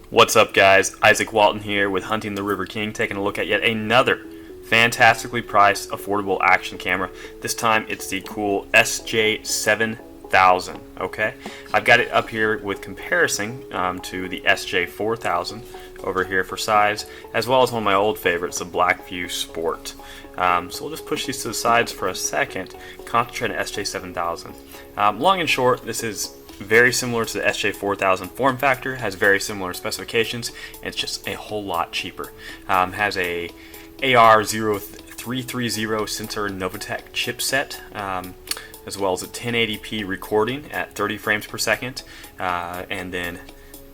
What's up, guys? Isaac Walton here with Hunting the River King, taking a look at yet another fantastically priced, affordable action camera. This time it's the cool SJ7000. Okay, I've got it up here with comparison to the SJ4000 over here for size, as well as one of my old favorites, the Blackview Sport. So we'll just push these to the sides for a second, concentrate on SJ7000. Long and short, this is very similar to the SJ4000 form factor, has very similar specifications, and it's just a whole lot cheaper. Has a AR0330 Sensor Novatech chipset, as well as a 1080p recording at 30 frames per second, and then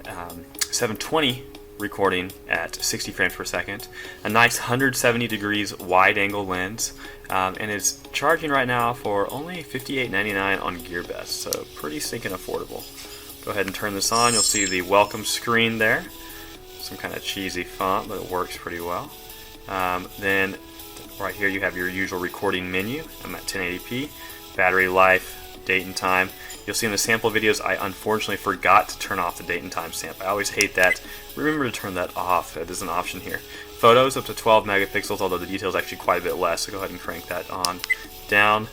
720 recording at 60 frames per second, a nice 170 degrees wide angle lens, and it's charging right now for only $58.99 on GearBest, so pretty stinking affordable. Go ahead and turn this on. You'll see the welcome screen there, some kind of cheesy font, but it works pretty well. Then right here you have your usual recording menu. I'm at 1080p, battery life, date and time. You'll see in the sample videos I unfortunately forgot to turn off the date and time stamp. I always hate that. Remember to turn that off. There's an option here. Photos up to 12 megapixels, although the detail is actually quite a bit less, so go ahead and crank that on down.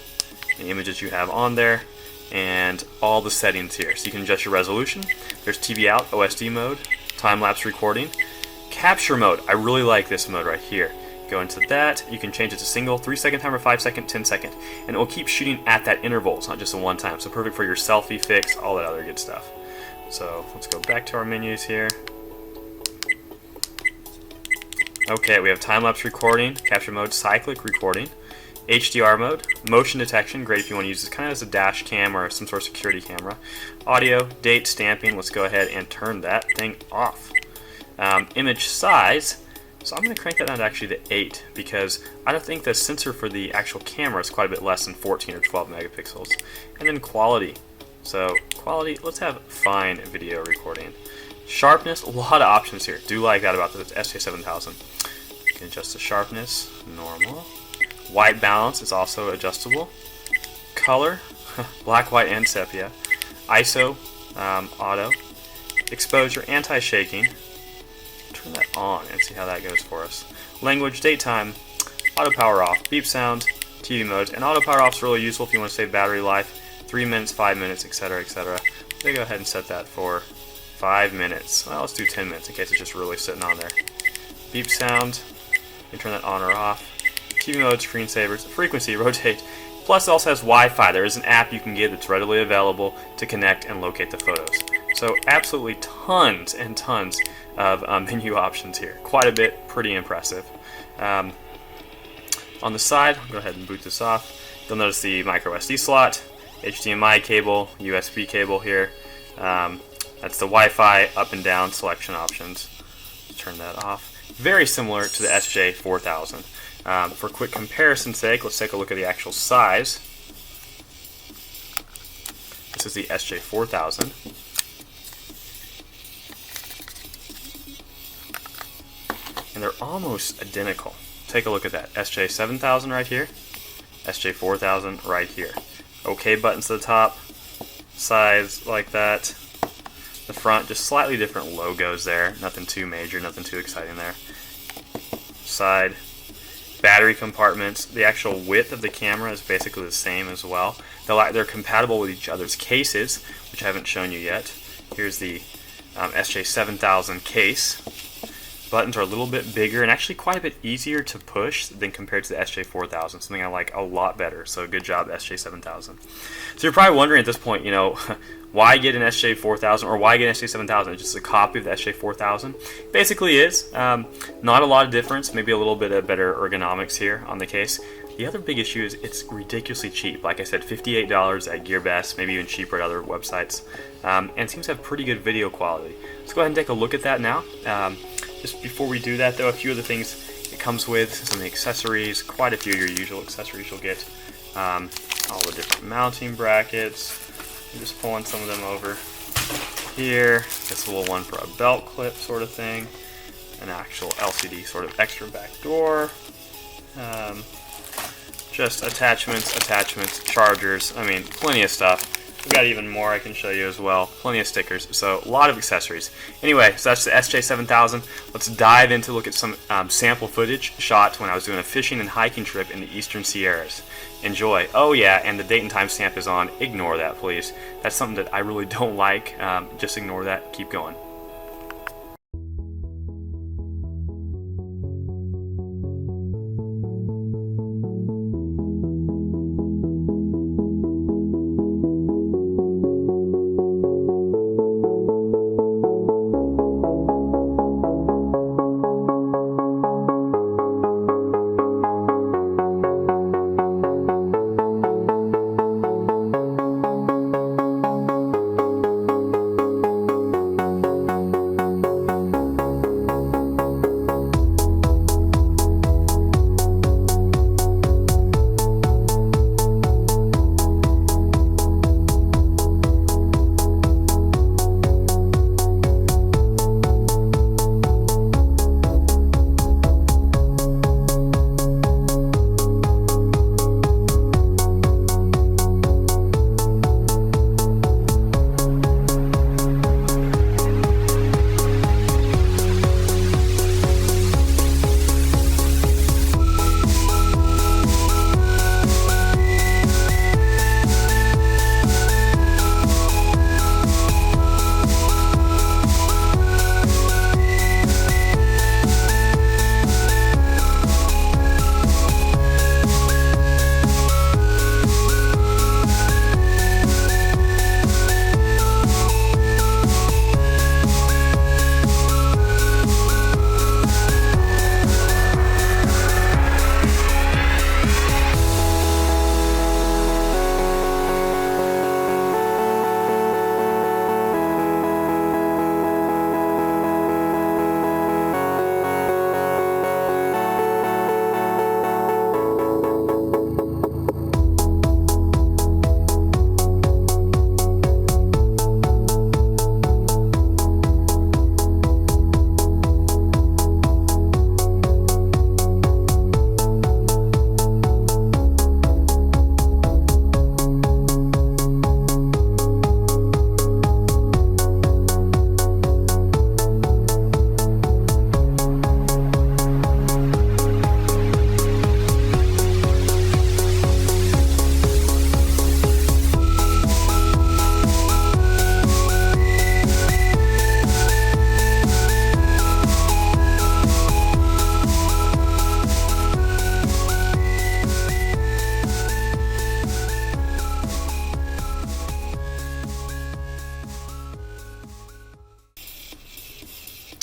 The images you have on there, and all the settings here. So you can adjust your resolution. There's TV out, OSD mode, time-lapse recording, capture mode. I really like this mode right here. Go into that. You can change it to single, 3-second timer, 5-second, 10-second, and it will keep shooting at that interval. It's not just a one time. So perfect for your selfie fix, all that other good stuff. So let's go back to our menus here. Okay, we have time-lapse recording, capture mode, cyclic recording, HDR mode, motion detection, great if you want to use this kind of as a dash cam or some sort of security camera. Audio, date, stamping. Let's go ahead and turn that thing off. Image size. So I'm going to crank that down to actually to 8 because I don't think the sensor for the actual camera is quite a bit less than 14 or 12 megapixels. And then quality. So quality, let's have fine video recording. Sharpness, a lot of options here. Do like that about the SJ7000. You can adjust the sharpness, normal. White balance is also adjustable. Color, black, white, and sepia. ISO, auto. Exposure, anti-shaking. Turn that on and see how that goes for us. Language, daytime, auto power off, beep sound, TV modes, and auto power off is really useful if you want to save battery life, 3 minutes, 5 minutes, etc., etc. They go ahead and set that for 5 minutes. Well, let's do 10 minutes in case it's just really sitting on there. Beep sound, you can turn that on or off. TV mode, screensavers, frequency, rotate. Plus it also has Wi-Fi. There is an app you can get that's readily available to connect and locate the photos. So absolutely tons and tons of menu options here. Quite a bit, pretty impressive. On the side, I'll go ahead and boot this off. You'll notice the micro SD slot, HDMI cable, USB cable here. That's the Wi-Fi up and down selection options. Turn that off. Very similar to the SJ4000. For quick comparison's sake, let's take a look at the actual size. This is the SJ4000. And they're almost identical. Take a look at that. SJ7000 right here, SJ4000 right here. OK buttons to the top, size like that. The front, just slightly different logos there. Nothing too major, nothing too exciting there. Side, battery compartments. The actual width of the camera is basically the same as well. They're compatible with each other's cases, which I haven't shown you yet. Here's the SJ7000 case. Buttons are a little bit bigger and actually quite a bit easier to push than compared to the SJ4000, something I like a lot better. So good job, SJ7000. So you're probably wondering at this point, you know, why get an SJ4000 or why get an SJ7000? It's just a copy of the SJ4000. Basically is. Not a lot of difference, maybe a little bit of better ergonomics here on the case. The other big issue is it's ridiculously cheap. Like I said, $58 at GearBest, maybe even cheaper at other websites. And it seems to have pretty good video quality. Let's go ahead and take a look at that now. Just before we do that, though, a few of the things it comes with, some accessories, quite a few of your usual accessories you'll get. All the different mounting brackets. I'm just pulling some of them over here. This little one for a belt clip sort of thing. An actual LCD sort of extra back door. Just attachments, chargers. I mean, plenty of stuff. We've got even more I can show you as well. Plenty of stickers, so a lot of accessories. Anyway, so that's the SJ7000. Let's dive into look at some sample footage shot when I was doing a fishing and hiking trip in the Eastern Sierras. Enjoy. Oh yeah, and the date and time stamp is on. Ignore that, please. That's something that I really don't like. Just ignore that. Keep going.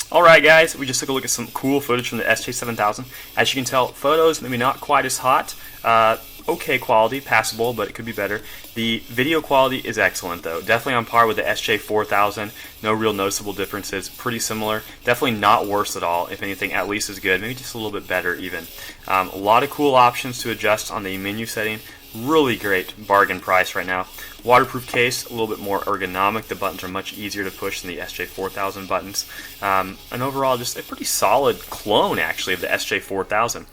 Alright guys, we just took a look at some cool footage from the SJ7000. As you can tell, photos maybe not quite as hot. Okay quality, passable, but it could be better. The video quality is excellent though. Definitely on par with the SJ4000. No real noticeable differences. Pretty similar. Definitely not worse at all. If anything, at least as good. Maybe just a little bit better even. A lot of cool options to adjust on the menu setting. Really great bargain price right now. Waterproof case, a little bit more ergonomic. The buttons are much easier to push than the SJ4000 buttons. And overall, just a pretty solid clone actually of the SJ4000.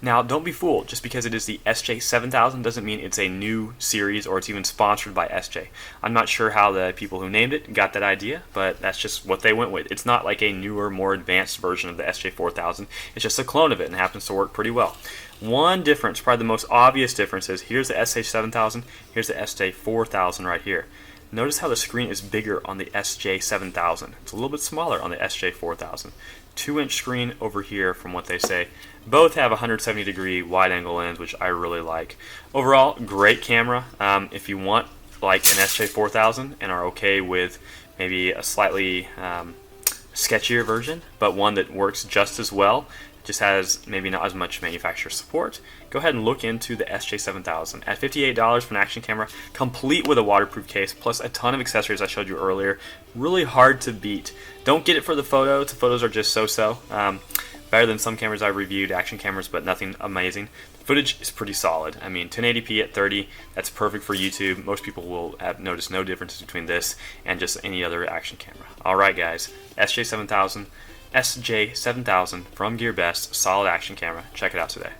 Now, don't be fooled. Just because it is the SJ7000 doesn't mean it's a new series or it's even sponsored by SJ. I'm not sure how the people who named it got that idea, but that's just what they went with. It's not like a newer, more advanced version of the SJ4000. It's just a clone of it and happens to work pretty well. One difference, probably the most obvious difference, is here's the SJ7000, here's the SJ4000 right here. Notice how the screen is bigger on the SJ7000. It's a little bit smaller on the SJ4000. 2-inch screen over here from what they say. Both have 170-degree wide-angle lens, which I really like. Overall, great camera. If you want like an SJ4000 and are okay with maybe a slightly sketchier version, but one that works just as well, just has maybe not as much manufacturer support, go ahead and look into the SJ7000. At $58 for an action camera, complete with a waterproof case, plus a ton of accessories I showed you earlier. Really hard to beat. Don't get it for the photos. The photos are just so-so. Better than some cameras I've reviewed, action cameras, but nothing amazing. The footage is pretty solid. I mean, 1080p at 30, that's perfect for YouTube. Most people will have noticed no differences between this and just any other action camera. Alright guys, SJ7000 from GearBest, solid action camera. Check it out today.